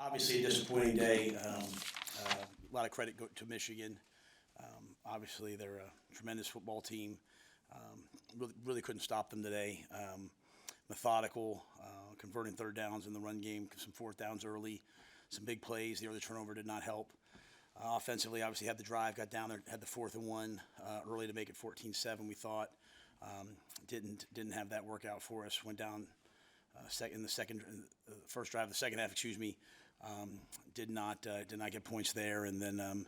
Obviously, a disappointing day. A lot of credit to Michigan. Obviously, they're a tremendous football team. Really couldn't stop them today. Methodical, converting third downs in the run game, some fourth downs early, some big plays. The early turnover did not help. Offensively, obviously had the drive, got down there, had the 4th and 1 early to make it 14-7. We thought didn't have that work out for us. Went down in the first drive of the second half. Did not get points there, and then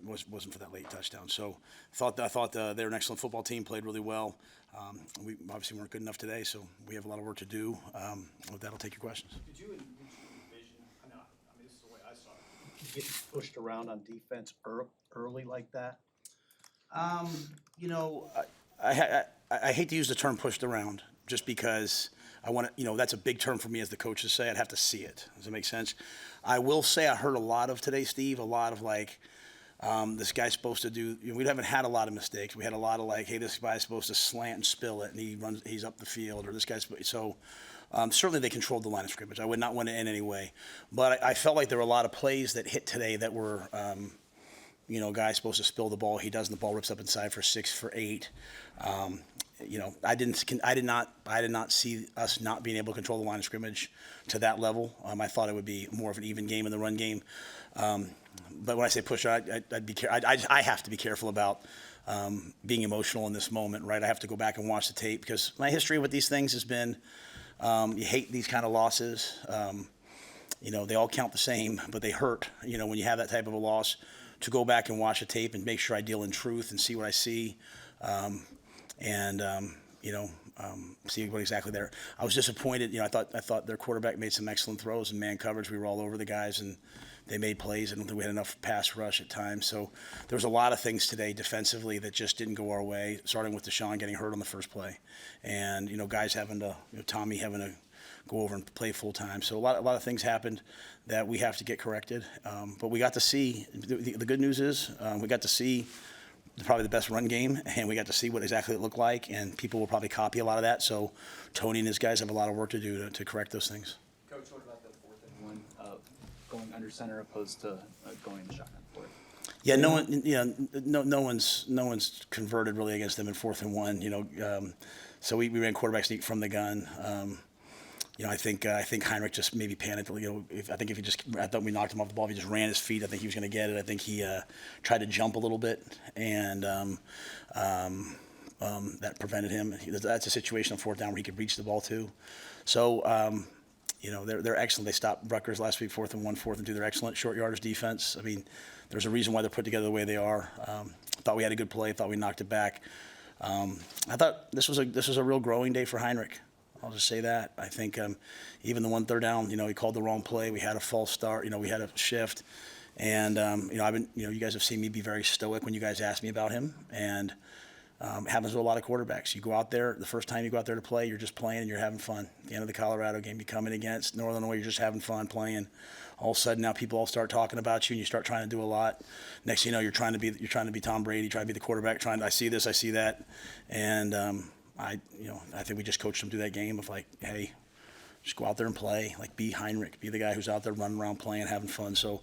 wasn't for that late touchdown. So I thought they're an excellent football team. Played really well. We obviously weren't good enough today, so we have a lot of work to do. With that, I'll take your questions. Did you envision? I mean, this is the way I saw it. Getting pushed around on defense early like that? I hate to use the term pushed around just because I want to, that's a big term for me as the coach to say. I'd have to see it. Does that make sense? I will say I heard a lot of today, Steve, a lot of this guy's supposed to do, we haven't had a lot of mistakes. We had a lot of hey, this guy's supposed to slant and spill it and he's up the field, or this guy's, so certainly they controlled the line of scrimmage. I would not want to in any way. But I felt like there were a lot of plays that hit today that were, guy's supposed to spill the ball. He doesn't. The ball rips up inside for 6 for 8. I did not see us not being able to control the line of scrimmage to that level. I thought it would be more of an even game in the run game. But when I say push, I have to be careful about being emotional in this moment, right? I have to go back and watch the tape because my history with these things has been you hate these kind of losses. They all count the same, but they hurt. When you have that type of a loss, to go back and watch the tape and make sure I deal in truth and see what I see. See what exactly there. I was disappointed. I thought their quarterback made some excellent throws in man coverage. We were all over the guys and they made plays. I don't think we had enough pass rush at times. So there was a lot of things today defensively that just didn't go our way. Starting with Deshaun getting hurt on the first play, and guys having to, Tommy having to go over and play full time. So a lot of things happened that we have to get corrected. But we got to see. The good news is we got to see probably the best run game, and we got to see what exactly it looked like, and people will probably copy a lot of that. So Tony and his guys have a lot of work to do to correct those things. Coach, what about the 4th and 1, going under center opposed to going in the shotgun for it? Yeah, no one's converted really against them in 4th and 1. So we ran quarterback sneak from the gun. I think Heinrich just maybe panicked. I thought we knocked him off the ball. If he just ran his feet, I think he was going to get it. I think he tried to jump a little bit, and that prevented him. That's a situation on 4th down where he could reach the ball too. So they're excellent. They stopped Rutgers last week, 4th and 1, 4th and 2. They're excellent short yardage defense. I mean, there's a reason why they're put together the way they are. Thought we had a good play. Thought we knocked it back. I thought this was a real growing day for Heinrich. I'll just say that. I think even the 1 3rd down, he called the wrong play. We had a false start. We had a shift, and you guys have seen me be very stoic when you guys ask me about him, and it happens with a lot of quarterbacks. You go out there, the first time you go out there to play, you're just playing and you're having fun. At the end of the Colorado game, you come in against Northern Illinois, you're just having fun playing. All of a sudden now people all start talking about you, and you start trying to do a lot. Next thing you know, you're trying to be Tom Brady, trying to be the quarterback. I see this, I see that, and I think we just coached them through that game of hey, just go out there and play. Be Heinrich, be the guy who's out there running around playing, having fun. So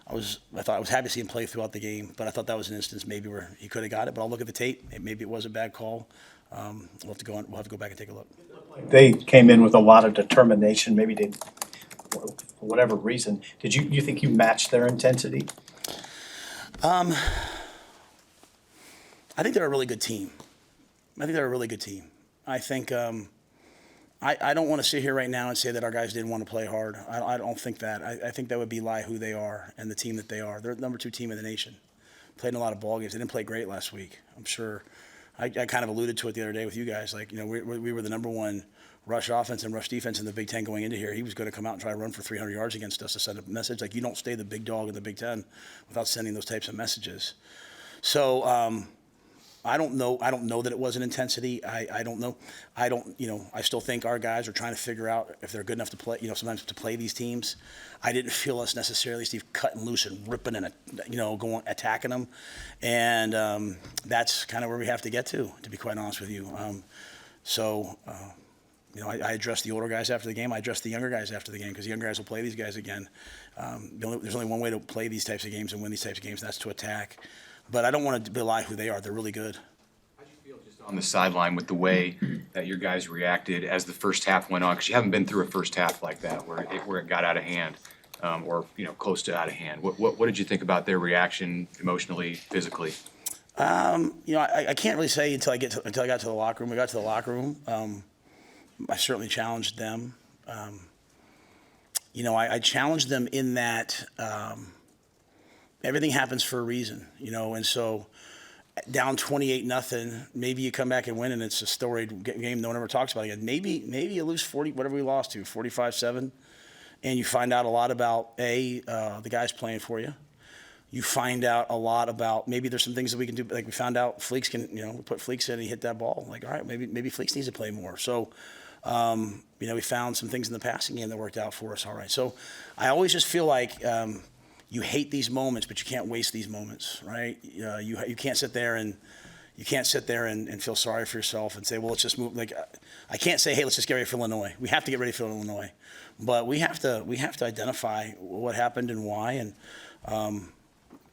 I was happy to see him play throughout the game, but I thought that was an instance maybe where he could have got it. But I'll look at the tape. Maybe it was a bad call. We'll have to go back and take a look. They came in with a lot of determination. Maybe they, for whatever reason, did you think you matched their intensity? I think they're a really good team. I think I don't want to sit here right now and say that our guys didn't want to play hard. I don't think that. I think that would belie who they are and the team that they are. They're the number 2 team in the nation. Played in a lot of ball games. They didn't play great last week. I'm sure. I kind of alluded to it the other day with you guys. We were the number 1 rush offense and rush defense in the Big Ten going into here. He was going to come out and try to run for 300 yards against us to send a message. You don't stay the big dog in the Big Ten without sending those types of messages. So I don't know that it was an intensity. I don't know. I still think our guys are trying to figure out if they're good enough to play, sometimes to play these teams. I didn't feel us necessarily, Steve, cutting loose and ripping and, going, attacking them. And that's kind of where we have to get to be quite honest with you. I address the older guys after the game. I address the younger guys after the game because the younger guys will play these guys again. There's only one way to play these types of games and win these types of games, and that's to attack. But I don't want to belie who they are. They're really good. How'd you feel just on the sideline with the way that your guys reacted as the first half went on? Because you haven't been through a first half like that where it got out of hand, or close to out of hand. What did you think about their reaction emotionally, physically? I can't really say until I got to the locker room. We got to the locker room. I certainly challenged them. I challenged them in that everything happens for a reason, and so down 28-0, maybe you come back and win and it's a storied game no one ever talks about again. Maybe you lose 40, whatever we lost to, 45-7, and you find out a lot about the guys playing for you. You find out a lot about maybe there's some things that we can do. Like we found out Fleeks can, we put Fleeks in and he hit that ball. Like, all right, maybe Fleeks needs to play more. So, we found some things in the passing game that worked out for us. All right. So I always just feel like you hate these moments, but you can't waste these moments, right? You can't sit there and feel sorry for yourself and say, well, let's just move. Like, I can't say, hey, let's just get ready for Illinois. We have to get ready for Illinois, but we have to identify what happened and why,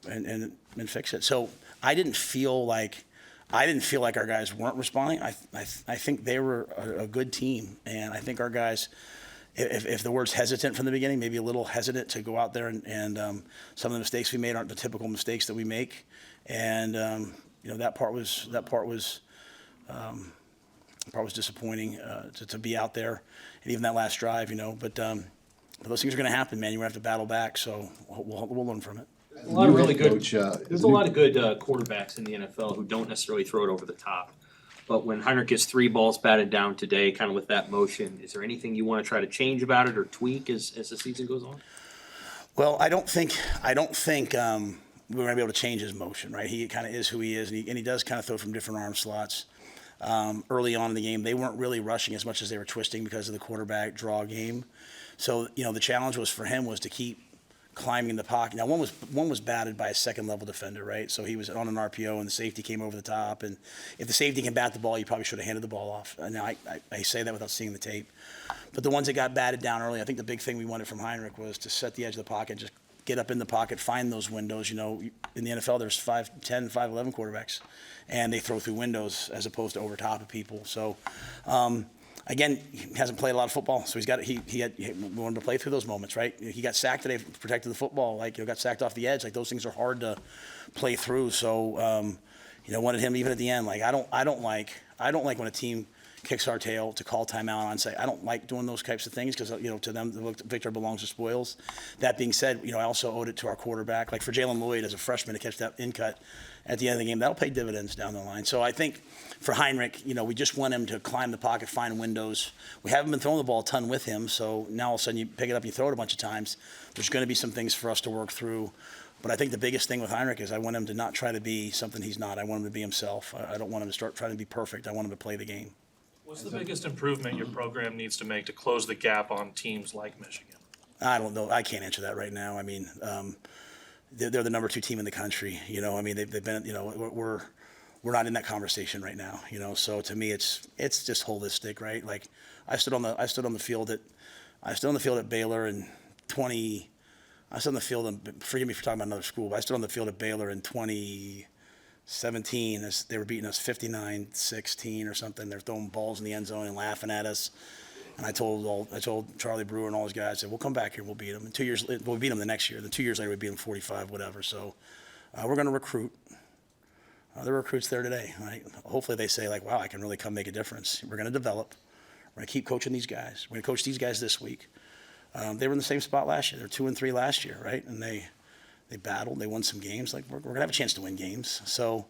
and fix it. So I didn't feel like our guys weren't responding. I think they were a good team, and I think our guys, if the word's hesitant from the beginning, maybe a little hesitant to go out there and some of the mistakes we made aren't the typical mistakes that we make, and that part was disappointing to be out there, and even that last drive, but those things are going to happen, man. You're going to have to battle back, so we'll learn from it. A lot of really good. Coach, There's a lot of good quarterbacks in the NFL who don't necessarily throw it over the top. But when Heinrich gets 3 balls batted down today, kind of with that motion, is there anything you want to try to change about it or tweak as the season goes on? Well, I don't think we're going to be able to change his motion, right? He kind of is who he is, and he does kind of throw from different arm slots. Early on in the game, they weren't really rushing as much as they were twisting because of the quarterback draw game. So, the challenge for him was to keep climbing the pocket. Now, one was batted by a second-level defender, right? So he was on an RPO, and the safety came over the top. And if the safety can bat the ball, you probably should have handed the ball off. Now, I say that without seeing the tape. But the ones that got batted down early, I think the big thing we wanted from Heinrich was to set the edge of the pocket, just get up in the pocket, find those windows. In the NFL, there's 5'10", 5'11" quarterbacks, and they throw through windows as opposed to over top of people. So, again, he hasn't played a lot of football, so we wanted to play through those moments, right? He got sacked today, protected the football, got sacked off the edge. Like, those things are hard to play through. So, wanted him even at the end. Like, I don't like when a team kicks our tail to call timeout on say. I don't like doing those types of things because to them the victor belongs to spoils. That being said, I also owed it to our quarterback. Like for Jalen Lloyd as a freshman to catch that in cut at the end of the game, that'll pay dividends down the line. So I think for Heinrich, we just want him to climb the pocket, find windows. We haven't been throwing the ball a ton with him, so now all of a sudden you pick it up, you throw it a bunch of times. There's going to be some things for us to work through. But I think the biggest thing with Heinrich is I want him to not try to be something he's not. I want him to be himself. I don't want him to start trying to be perfect. I want him to play the game. What's the biggest improvement your program needs to make to close the gap on teams like Michigan? I don't know. I can't answer that right now. I mean, they're the number 2 team in the country. They've been. We're not in that conversation right now. So to me, it's just holistic, right? Like I stood on the field at Baylor in 20. I stood on the field, and forgive me for talking about another school, but I stood on the field at Baylor in 2017 as they were beating us 59-16 or something. They're throwing balls in the end zone and laughing at us. And I told Charlie Brewer and all his guys, I said, we'll come back here, we'll beat them. And 2 years later, we beat them the next year. Then 2 years later, we beat them 45, whatever. So we're going to recruit. There are recruits there today, right? Hopefully they say, like, wow, I can really come make a difference. We're going to develop. We're going to keep coaching these guys. We're going to coach these guys this week. They were in the same spot last year. They were 2-3 last year, right? And they battled. They won some games. Like, we're going to have a chance to win games. So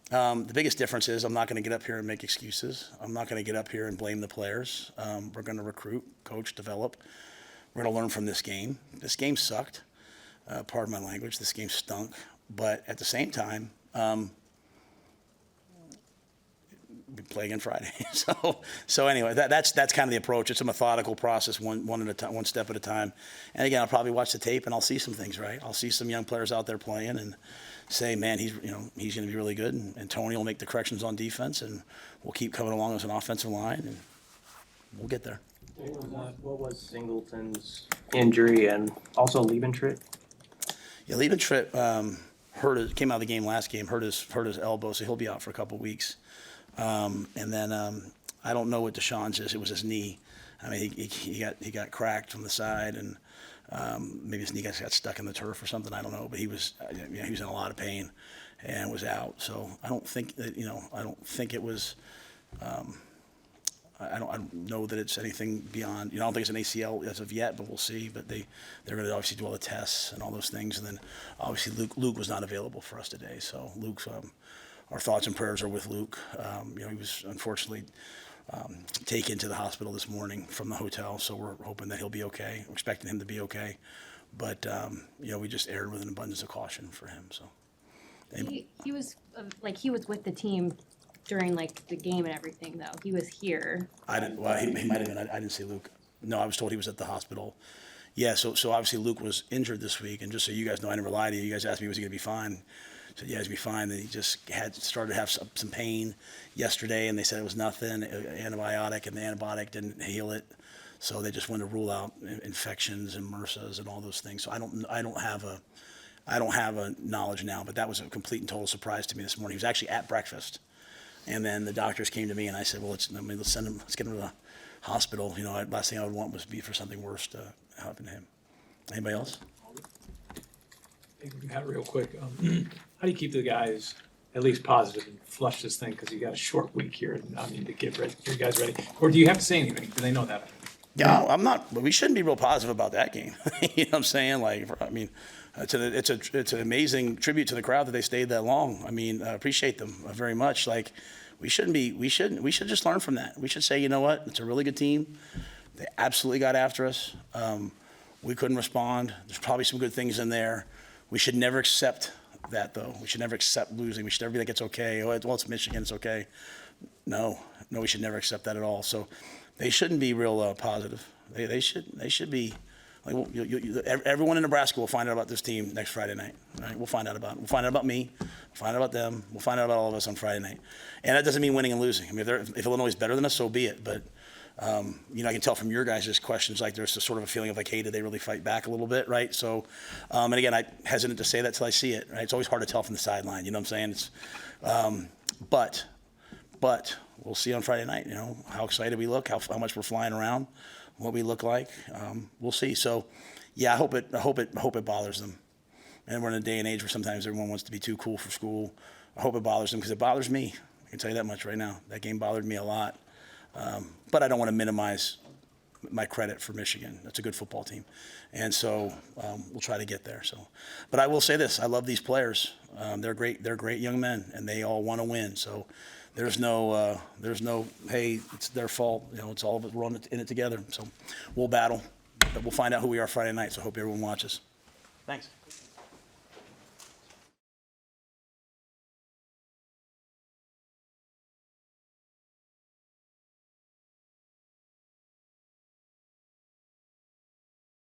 the biggest difference is I'm not going to get up here and make excuses. I'm not going to get up here and blame the players. We're going to recruit, coach, develop. We're going to learn from this game. This game sucked. Pardon my language. This game stunk. But at the same time, we play again Friday. So anyway, that's kind of the approach. It's a methodical process, one step at a time. And again, I'll probably watch the tape and I'll see some things, right? I'll see some young players out there playing and say, man, he's going to be really good. And Tony will make the corrections on defense, and we'll keep coming along as an offensive line and we'll get there. What was Singleton's injury and also Liebentritt? Yeah, Liebentritt came out of the game last game, hurt his elbow, so he'll be out for a couple weeks. And then I don't know what Deshaun's is. It was his knee. I mean, he got cracked from the side, and maybe his knee got stuck in the turf or something. I don't know, but he was in a lot of pain and was out. So I don't think that I don't think it was. I don't know that it's anything beyond. I don't think it's an ACL as of yet, but we'll see. But they're going to obviously do all the tests and all those things. And then obviously Luke was not available for us today. So Luke's our thoughts and prayers are with Luke. He was unfortunately taken to the hospital this morning from the hotel. So we're hoping that he'll be okay. We're expecting him to be okay. But we just erred with an abundance of caution for him. So He was he was with the team during the game and everything though. He was here. I didn't. Well, he might have been. I didn't see Luke. No, I was told he was at the hospital. Yeah. So obviously Luke was injured this week, and just so you guys know, I never lied to you. You guys asked me, was he going to be fine? I said, yeah, he's going to be fine. Then he just started to have some pain yesterday, and they said it was nothing, antibiotic, and the antibiotic didn't heal it. So they just wanted to rule out infections and MRSAs and all those things. So I don't have a knowledge now, but that was a complete and total surprise to me this morning. He was actually at breakfast. And then the doctors came to me, and I said, "Well, let's get him to the hospital." Last thing I would want was be for something worse to happen to him. Anybody else? Hey, Matt, real quick, how do you keep the guys at least positive and flush this thing? Because you got a short week here, and to get ready, you guys ready, or do you have to say anything? Do they know that? Yeah, I'm not. We shouldn't be real positive about that game. You know what I'm saying? It's an amazing tribute to the crowd that they stayed that long. I appreciate them very much. We should just learn from that. We should say, you know what? It's a really good team. They absolutely got after us. We couldn't respond. There's probably some good things in there. We should never accept that, though. We should never accept losing. We should never be like, it's okay. Well, it's Michigan. It's okay. No, we should never accept that at all. So they shouldn't be real positive. They should be. Everyone in Nebraska will find out about this team next Friday night. Right? We'll find out about it. We'll find out about me. We'll find out about them. We'll find out about all of us on Friday night. And that doesn't mean winning and losing. If Illinois is better than us, so be it. But I can tell from your guys' questions, there's a sort of a feeling of hey, did they really fight back a little bit, right? So, and again, I'm hesitant to say that till I see it. Right? It's always hard to tell from the sideline. You know what I'm saying? But we'll see on Friday night. How excited we look, how much we're flying around. What we look like, we'll see. So, yeah, I hope it bothers them. And we're in a day and age where sometimes everyone wants to be too cool for school. I hope it bothers them because it bothers me. I can tell you that much right now. That game bothered me a lot. But I don't want to minimize my credit for Michigan. That's a good football team, and so we'll try to get there. So, but I will say this: I love these players. They're great. They're great young men, and they all want to win. So. There's no, hey, it's their fault. It's all of us. We're in it together. So we'll battle, but we'll find out who we are Friday night. So I hope everyone watches. Thanks.